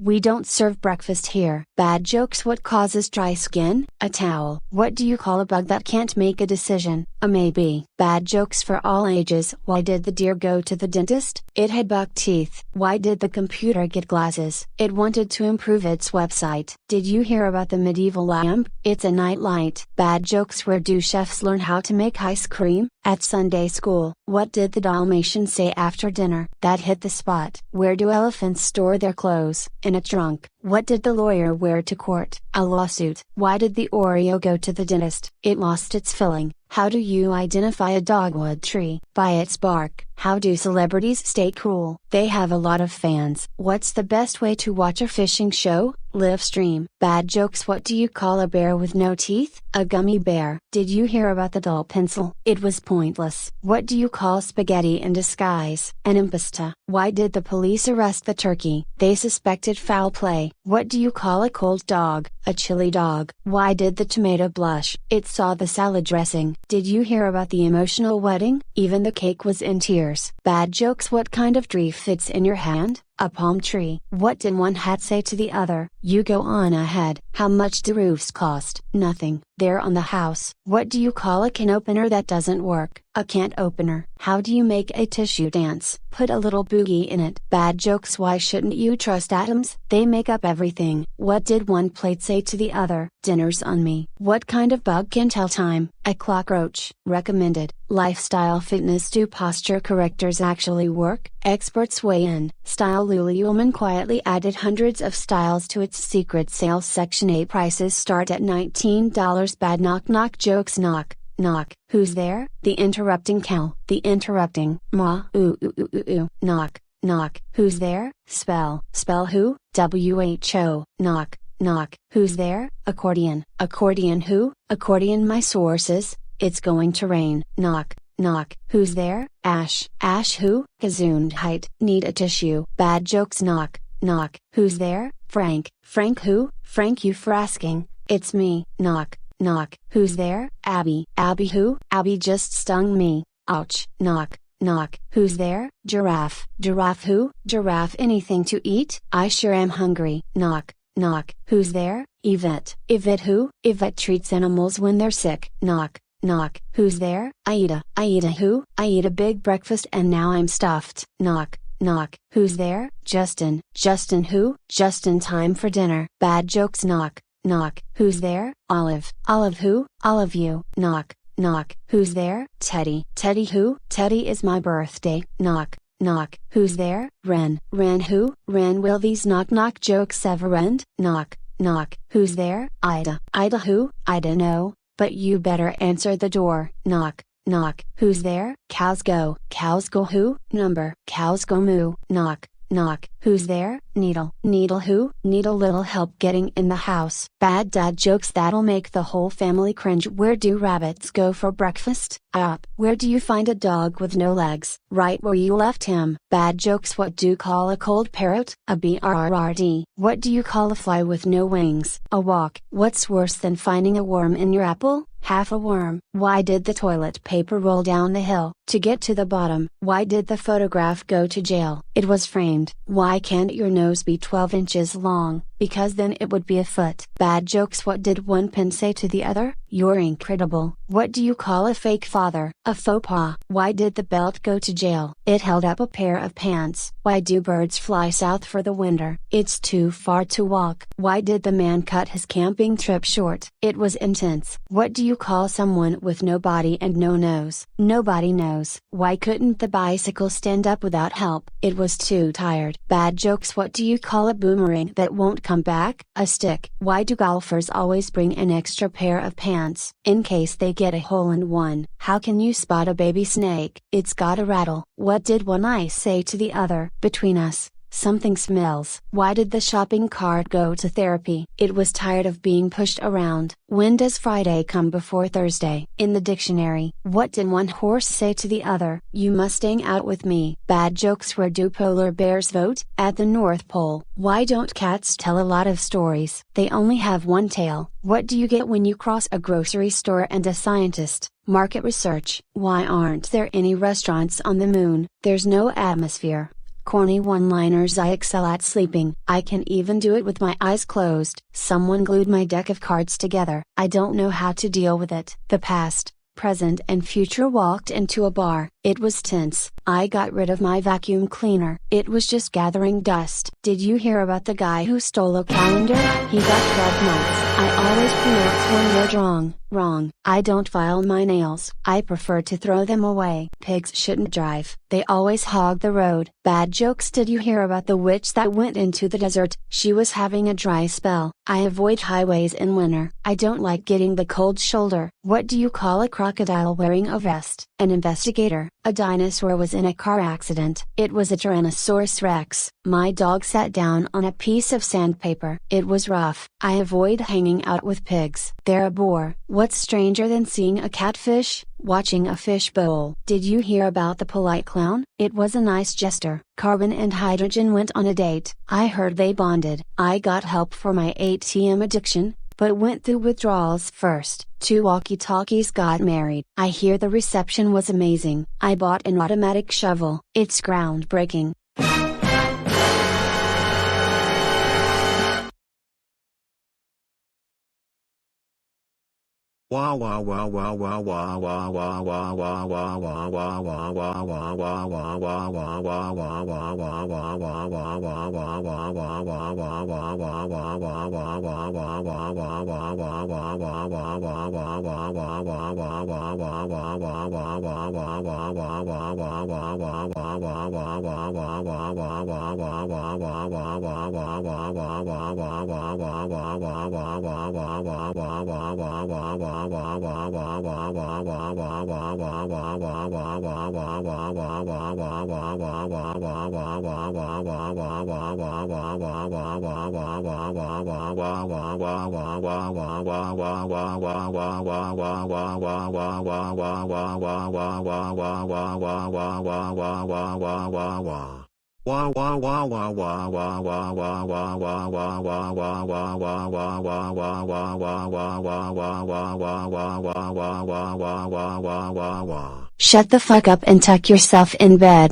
We don't serve breakfast here. Bad jokes. What causes dry skin? A towel. What do you call a bug that can't make a decision? A maybe. Bad jokes for all ages. Why did the deer go to the dentist? It had buck teeth. Why did the computer get glasses? It wanted to improve its website. Did you hear about the medieval lamp? It's a night light. Bad jokes. Where do chefs learn how to make ice cream? At Sunday school. What did the Dalmatian say after dinner? That hit the spot. Where do elephants store their clothes? In a trunk. What did the lawyer wear to court? A lawsuit. Why did the Oreo go to the dentist? It lost its filling. How do you identify a dogwood tree? By its bark. How do celebrities stay cool? They have a lot of fans. What's the best way to watch a fishing show? Live stream. Bad jokes. What do you call a bear with no teeth? A gummy bear. Did you hear about the dull pencil? It was pointless. What do you call spaghetti in disguise? An impasta. Why did the police arrest the turkey? They suspected foul play. What do you call a cold dog? A chili dog. Why did the tomato blush? It saw the salad dressing. Did you hear about the emotional wedding? Even the cake was in tears. Bad jokes. What kind of tree fits in your hand? A palm tree. What did one hat say to the other? You go on ahead. How much do roofs cost? Nothing. They're on the house. What do you call a can opener that doesn't work? A can't opener. How do you make a tissue dance? Put a little boogie in it. Bad jokes. Why shouldn't you trust atoms? They make up everything. What did one plate say to the other? Dinner's on me. What kind of bug can tell time? A cockroach. Recommended. Lifestyle fitness. Do posture correctors actually work? Experts weigh in. Style. Lululemon quietly added hundreds of styles to its secret sales section. A prices start at $19. Bad knock knock jokes. Knock. Knock. Who's there? The interrupting cow. The interrupting ma. Ooh ooh ooh ooh ooh. Knock. Knock. Who's there? Spell. Spell who? WHO. Knock. Knock. Who's there? Accordion. Accordion who? Accordion my sources. It's going to rain. Knock. Knock. Who's there? Ash. Ash who? Gesundheit. Need a tissue. Bad jokes. Knock. Knock. Who's there? Frank. Frank who? Frank you for asking. It's me. Knock. Knock. Who's there? Abby. Abby who? Abby just stung me. Ouch. Knock. Knock. Who's there? Giraffe. Giraffe who? Giraffe anything to eat? I sure am hungry. Knock. Knock. Who's there? Yvette. Yvette who? Yvette treats animals when they're sick. Knock. Knock. Who's there? Aida. Aida who? I eat a big breakfast and now I'm stuffed. Knock. Knock. Who's there? Justin. Justin who? Just in time for dinner. Bad jokes. Knock. Knock. Who's there? Olive. Olive who? Olive you. Knock. Knock. Who's there? Teddy. Teddy who? Teddy is my birthday. Knock. Knock. Who's there? Ren. Ren who? Ren will these knock knock jokes ever end? Knock. Knock. Who's there? Ida. Ida who? I don't know, but you better answer the door. Knock. Knock. Who's there? Cows go. Cows go who? Number. Cows go moo. Knock. Knock. Who's there? Needle. Needle who? Need a little help getting in the house. Bad dad jokes that'll make the whole family cringe. Where do rabbits go for breakfast? Up. Where do you find a dog with no legs? Right where you left him. Bad jokes. What do you call a cold parrot? A bird. What do you call a fly with no wings? A walk. What's worse than finding a worm in your apple? Half a worm. Why did the toilet paper roll down the hill? To get to the bottom. Why did the photograph go to jail? It was framed. Why can't your nose be 12 inches long? Because then it would be a foot. Bad jokes. What did one pen say to the other? You're incredible. What do you call a fake father? A faux pas. Why did the belt go to jail? It held up a pair of pants. Why do birds fly south for the winter? It's too far to walk. Why did the man cut his camping trip short? It was intense. What do you call someone with no body and no nose? Nobody knows. Why couldn't the bicycle stand up without help? It was too tired. Bad jokes. What do you call a boomerang that won't come back? A stick. Why do golfers always bring an extra pair of pants, in case they get a hole in one? How can you spot a baby snake? It's got a rattle. What did one eye say to the other? Between us, something smells. Why did the shopping cart go to therapy? It was tired of being pushed around. When does Friday come before Thursday? In the dictionary. What did one horse say to the other? You must hang out with me. Bad jokes. Where do polar bears vote? At the North Pole. Why don't cats tell a lot of stories? They only have one tail. What do you get when you cross a grocery store and a scientist? Market research. Why aren't there any restaurants on the moon? There's no atmosphere. Corny one-liners. I excel at sleeping. I can even do it with my eyes closed. Someone glued my deck of cards together. I don't know how to deal with it. The past, present and future walked into a bar. It was tense. I got rid of my vacuum cleaner. It was just gathering dust. Did you hear about the guy who stole a calendar? He got 12 months. I always pronounce one word wrong. Wrong. I don't file my nails. I prefer to throw them away. Pigs shouldn't drive. They always hog the road. Bad jokes. Did you hear about the witch that went into the desert? She was having a dry spell. I avoid highways in winter. I don't like getting the cold shoulder. What do you call a crocodile wearing a vest? An investigator. A dinosaur was in a car accident. It was a Tyrannosaurus Rex. My dog sat down on a piece of sandpaper. It was rough. I avoid hanging out with pigs. They're a bore. What's stranger than seeing a catfish? Watching a fish bowl. Did you hear about the polite clown? It was a nice jester. Carbon and hydrogen went on a date. I heard they bonded. I got help for my ATM addiction, but went through withdrawals first. 2 walkie-talkies got married. I hear the reception was amazing. I bought an automatic shovel. It's groundbreaking. Wow wow wow wow wow wow wow wow wow wow wow wow wow wow wow wow wow wow wow Shut the fuck up and tuck yourself in bed.